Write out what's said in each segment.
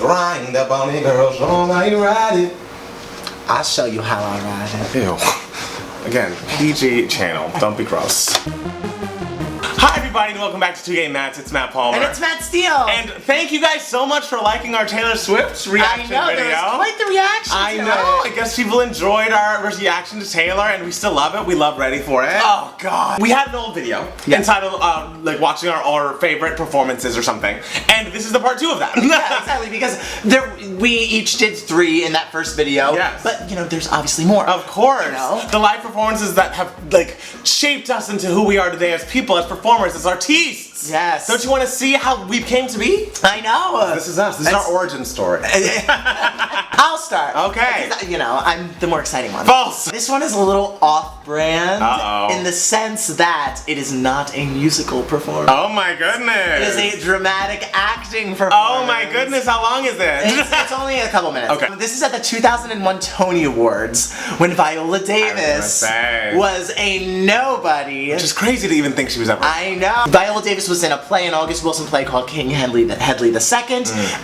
grind up on it, girl. Show 'em how you ride it. I'll show you how I ride it. Ew. Again, PG channel. Don't be gross. Hi everybody and welcome back to 2 Game Mats. It's Matt Palmer. And it's Matt Steele. And thank you guys so much for liking our Taylor Swift reaction video. There was quite the reaction. I know. I guess people enjoyed our reaction to Taylor and we still love it. We love Ready For It. Oh god. We had an old video entitled like watching our favorite performances or something. And this is the part 2 of that. Yeah, exactly, because we each did 3 in that first video. Yes. But you know, there's obviously more. Of course. You know? The live performances that have like shaped us into who we are today as people, as performers, as artistes. Yes. Don't you want to see how we came to be? I know. This is us. This is our origin story. I'll start. Okay. Because, you know, I'm the more exciting one. False. This one is a little off-brand in the sense that it is not a musical performance. Oh my goodness. It is a dramatic acting performance. Oh my goodness, how long is it? It's only a couple minutes. Okay. This is at the 2001 Tony Awards when Viola Davis was a nobody. Which is crazy to even think she was ever. I know. Viola Davis was in a play, an August Wilson play called King Hedley II,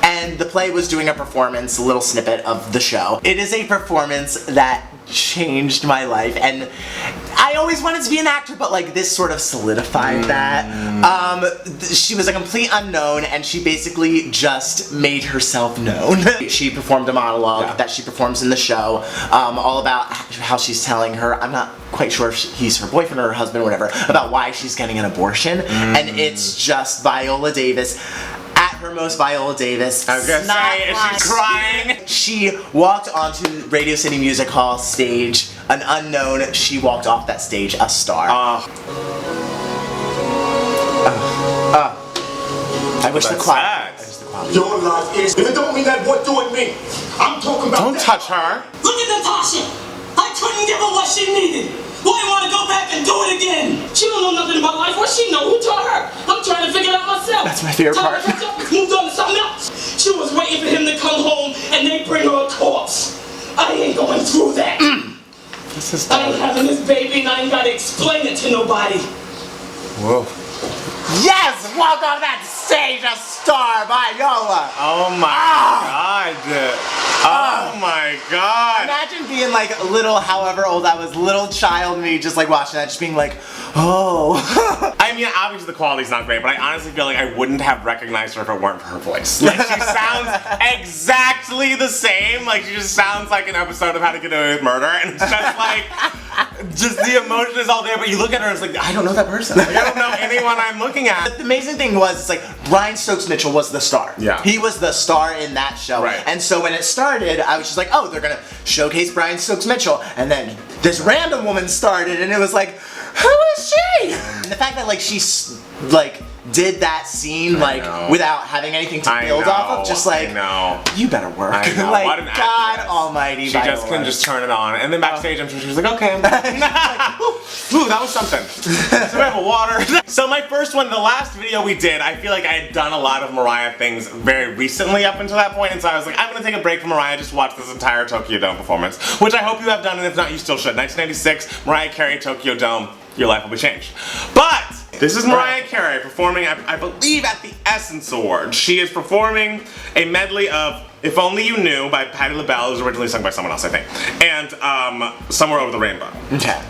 and the play was doing a performance, a little snippet of the show. It is a performance that changed my life, and I always wanted to be an actor, but like this sort of solidified that. She was a complete unknown, and she basically just made herself known. She performed a monologue that she performs in the show, all about how she's telling her, I'm not quite sure if he's her boyfriend or her husband or whatever, about why she's getting an abortion, and it's just Viola Davis. At her most Viola Davis. I was gonna say, is she crying? She walked onto Radio City Music Hall stage, an unknown. She walked off that stage a star. I wish the choir. Your life is. If it don't mean that, what do it mean? I'm talking about. Don't touch her. Look at Natasha. I couldn't give her what she needed. Why you want to go back and do it again? She don't know nothing about life. What she know? Who taught her? I'm trying to figure it out myself. That's my favorite part. Moved on to something else. She was waiting for him to come home and they bring her a corpse. I ain't going through that. This is I ain't having this baby and I ain't got to explain it to nobody. Whoa. Yes! Walk on that stage, a star, Viola! Oh my god. Oh my god. Imagine being like a little, however old I was, little child me, just like watching that, just being like, oh. I mean, obviously the quality's not great, but I honestly feel like I wouldn't have recognized her if it weren't for her voice. Like, she sounds exactly the same. Like, she just sounds like an episode of How to Get Away with Murder, and it's just like, just the emotion is all there, but you look at her and it's like, I don't know that person. Like, I don't know anyone I'm looking at. The amazing thing was, it's like, Brian Stokes Mitchell was the star. Yeah. He was the star in that show. Right. And so when it started, I was just like, oh, they're gonna showcase Brian Stokes Mitchell. And then this random woman started, and it was like, who is she? And the fact that like she's like did that scene like without having anything to build off of, just like, you better work. I know. Like, what an God actress. Almighty. She just can just turn it on, and then backstage I'm sure she was like, okay, I'm done. Ooh, that was something. So we have a water. So my first one, the last video we did, I feel like I had done a lot of Mariah things very recently up until that point, and so I was like, I'm gonna take a break from Mariah, just watch this entire Tokyo Dome performance, which I hope you have done, and if not, you still should. 1996, Mariah Carey, Tokyo Dome. Your life will be changed. But this is Mariah Carey performing, I believe, at the Essence Awards. She is performing a medley of If Only You Knew by Patti LaBelle. It was originally sung by someone else, I think. And Somewhere Over the Rainbow. Okay.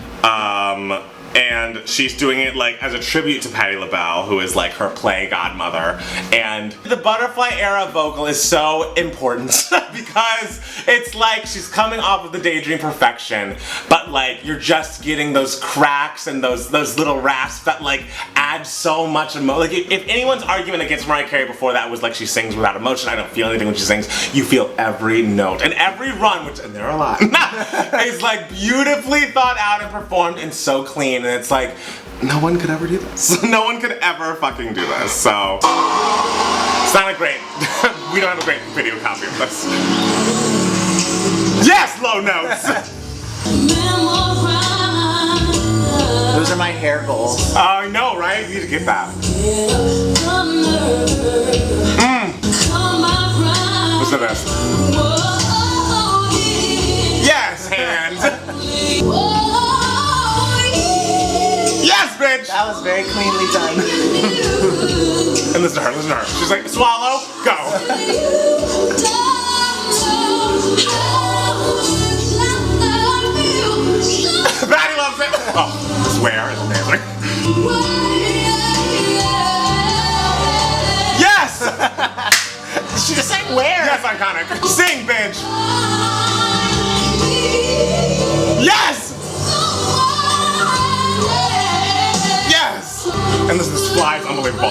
And she's doing it like as a tribute to Patti LaBelle, who is like her play godmother. And the butterfly era vocal is so important because it's like she's coming off of the Daydream Perfection, but like you're just getting those cracks and those little rasps that like add so much emotion. Like if anyone's argument against Mariah Carey before that was like she sings without emotion, I don't feel anything when she sings. You feel every note and every run, which, and there are a lot, is like beautifully thought out and performed and so clean. And it's like, no one could ever do this. No one could ever fucking do this. So, it's not a great, we don't have a great video copy of this. Yes, low notes! Those are my hair goals. I know, right? You need to get that. Listen to this. Yes, hands! Yes, bitch! That was very cleanly done. And listen to her, listen to her. She's like, swallow, go. to sing where? Yes, iconic. Sing, bitch. Yes! Yes! And this fly is unbelievable.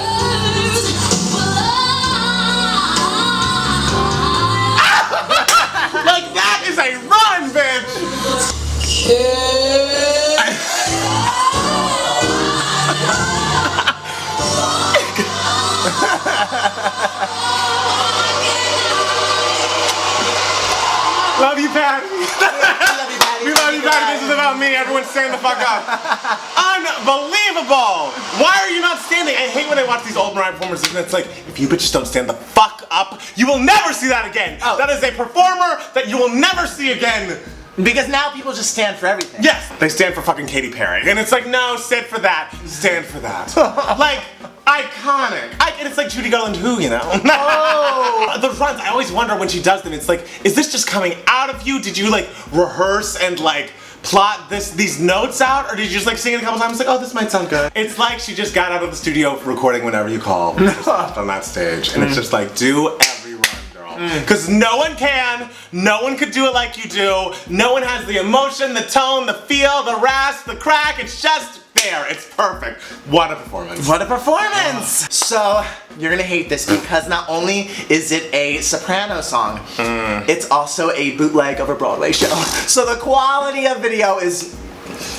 Like, that is a run, bitch! Love you, Patty. We love you, Patty. This is about me. Everyone stand the fuck up. Unbelievable. Why are you not standing? I hate when I watch these old Mariah performances and it's like, if you bitches don't stand the fuck up, you will never see that again. Oh. That is a performer that you will never see again. Because now people just stand for everything. Yes, they stand for fucking Katy Perry. And it's like, no, sit for that. Stand for that. Like, iconic. And it's like Judy Garland who, you know? Oh. The runs, I always wonder when she does them, it's like, is this just coming out of you? Did you like rehearse and like plot these notes out? Or did you just like sing it a couple times like, oh, this might sound good? It's like she just got out of the studio recording Whenever You Call just on that stage. And it's just like, do every run. Because no one could do it like you do. No one has the emotion, the tone, the feel, the rasp, the crack. It's just there. It's perfect. What a performance. What a performance! So, you're gonna hate this because not only is it a soprano song, it's also a bootleg of a Broadway show. So the quality of video is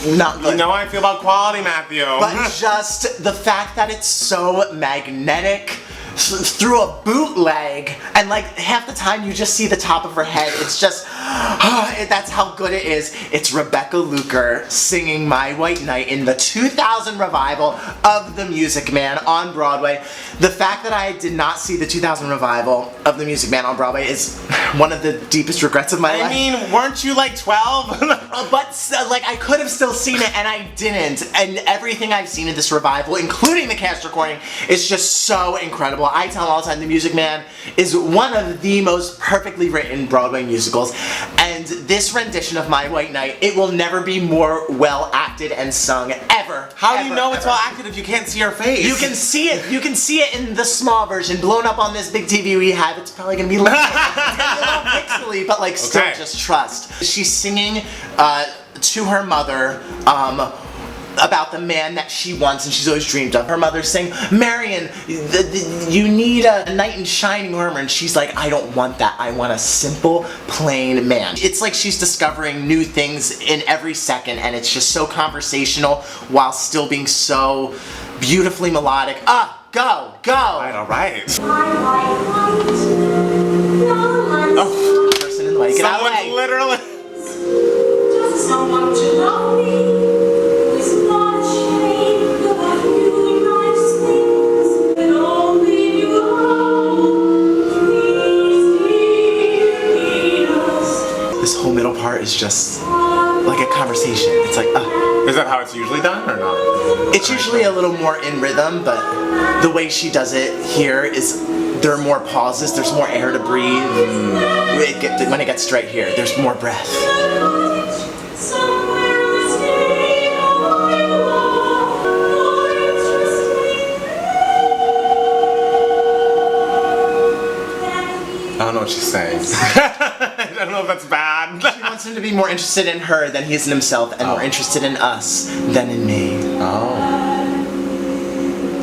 not good. You know how I feel about quality, Matthew. But just the fact that it's so magnetic through a bootleg, and like half the time you just see the top of her head. It's just, that's how good it is. It's Rebecca Luker singing My White Knight in the 2000 revival of The Music Man on Broadway. The fact that I did not see the 2000 revival of The Music Man on Broadway is one of the deepest regrets of my life. I mean, weren't you like 12? But like I could have still seen it and I didn't. And everything I've seen in this revival, including the cast recording, is just so incredible. I tell them all the time, The Music Man is one of the most perfectly written Broadway musicals. And this rendition of My White Knight, it will never be more well acted and sung ever. How do you know it's well acted if you can't see her face? You can see it. You can see it in the small version, blown up on this big TV we have. It's probably gonna be a little pixely, but like still just trust. She's singing to her mother about the man that she wants and she's always dreamed of. Her mother's saying, Marion, you need a knight in shining armor. And she's like, I don't want that. I want a simple, plain man. It's like she's discovering new things in every second, and it's just so conversational while still being so beautifully melodic. Go! All right. Oh, person in the way. Get out of the way. Someone's literally... Someone to love me. It's not a shame about doing nice things, and only you please us. This whole middle part is just like a conversation. It's like, Is that how it's usually done or not? It's usually a little more in rhythm, but the way she does it here is there are more pauses, there's more air to breathe. When it gets straight here, there's more breath. I don't know what she's saying. I don't know if that's bad. She wants him to be more interested in her than he is in himself, and more interested in us than in me. Oh.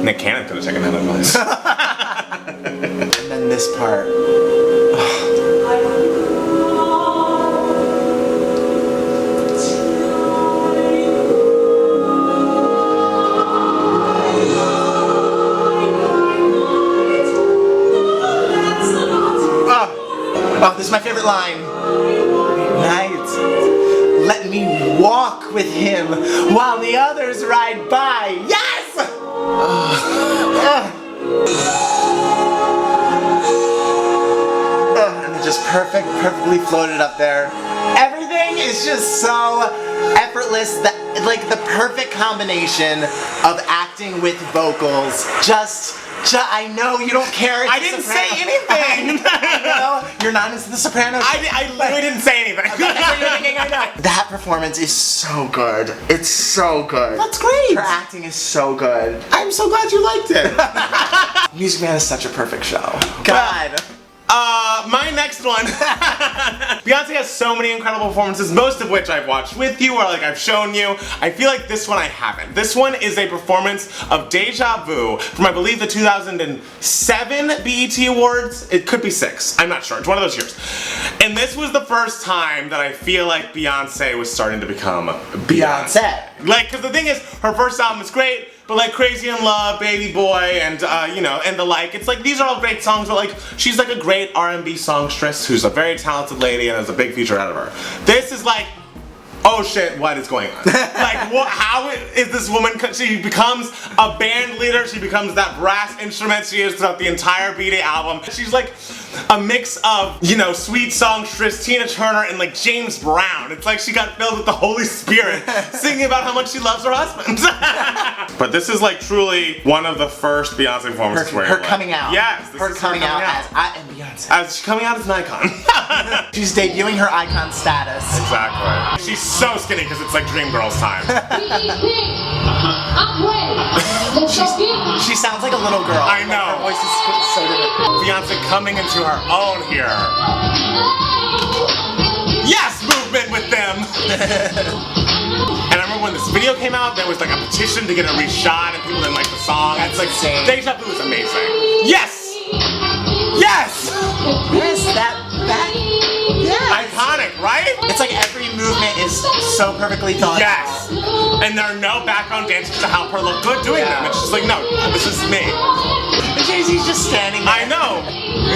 Nick Cannon could have taken that advice. And then this part. Oh, this is my favorite line. Night, let me walk with him while the others ride by. Yes! And it's just perfectly floated up there. Everything is just so effortless. That like the perfect combination of acting with vocals. I know you don't care. I didn't say anything. I know you're not into the Sopranos. I literally didn't say anything. That's what you're thinking, I know. That performance is so good. It's so good. That's great. Her acting is so good. I'm so glad you liked it. Music Man is such a perfect show. God. My next one. Beyonce has so many incredible performances, most of which I've watched with you or like I've shown you. I feel like this one I haven't. This one is a performance of Deja Vu from I believe the 2007 BET Awards. It could be 6. I'm not sure. It's one of those years. And this was the first time that I feel like Beyonce was starting to become Beyonce. Like, cause the thing is, her first album is great, but like Crazy in Love, Baby Boy, and you know, and the like, it's like these are all great songs, but like she's like a great R&B songstress who's a very talented lady and has a big future ahead of her. This is like, oh shit, what is going on? Like, what? How is this woman? She becomes a band leader. She becomes that brass instrument she is throughout the entire B-Day album. She's like a mix of, you know, sweet songstress Tina Turner and like James Brown. It's like she got filled with the Holy Spirit, singing about how much she loves her husband. But this is like truly one of the first Beyonce performances where her coming out. Yes, her coming out as Beyonce. As she's coming out as an icon. She's debuting her icon status. Exactly. She's so skinny because it's like Dream Girls time. She sounds like a little girl. I know. Her voice is so different. Beyonce coming into her own here. Yes, movement with them. And I remember when this video came out, there was like a petition to get it reshot and people didn't like the song. That's it's like insane. Deja Vu is amazing. Yes! Yes! Yes, that yes. Iconic, right? It's like every movement is so perfectly thought Yes! out. And there are no background dancers to help her look good doing them. It's just like, no, this is me. Jay-Z's just standing there. I know.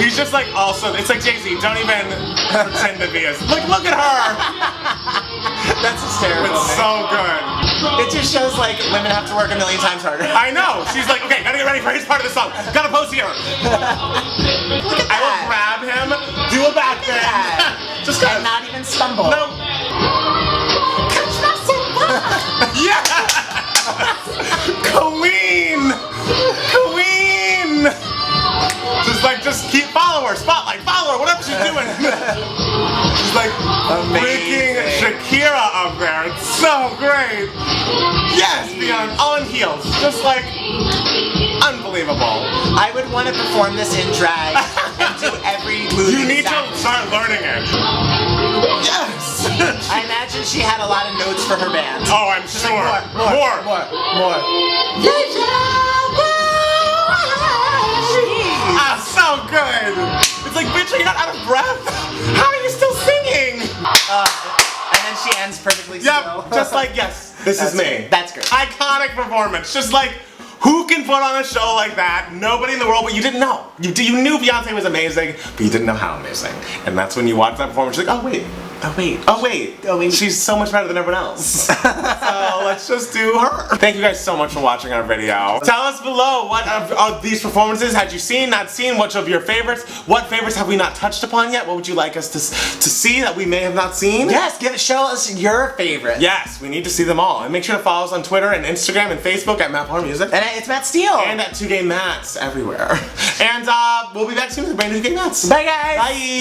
He's just like also, it's like Jay-Z, don't even pretend to be us. Look at her! That's hysterical. It's so good. It just shows like women have to work a million times harder. I know. She's like, okay, gotta get ready for his part of the song. Gotta pose here. Look at I will that. grab him, do a back bend. Just And not even stumble. No. Yeah! Queen! Queen! Just keep follow her, spotlight, follow her, whatever she's doing. She's like freaking Shakira up there. It's so great. Yes, Beyonce, on heels. Just like unbelievable. I would want to perform this in drag and do every move. You need to start learning it. Yes! I imagine she had a lot of notes for her band. Oh, I'm sure. More. Ah, so good. It's like, bitch, are you not out of breath? How are you still singing? And then she ends perfectly still. Yep, just like, yes, this is me. That's great. Iconic performance. Just like, who can put on a show like that? Nobody in the world, but you didn't know. You knew Beyonce was amazing, but you didn't know how amazing. And that's when you watch that performance, you're like, oh wait, she's so much better than everyone else. So let's just do her. Thank you guys so much for watching our video. Tell us below, what of these performances had you seen, not seen? Which of your favorites? What favorites have we not touched upon yet? What would you like us to see that we may have not seen? Yes, show us your favorite. Yes, we need to see them all. And make sure to follow us on Twitter and Instagram and Facebook at Matt Palmer Music. And it's Matt Steele. And at 2Gay Mats everywhere. And we'll be back soon with a brand new 2Gay Mats. Bye guys. Bye.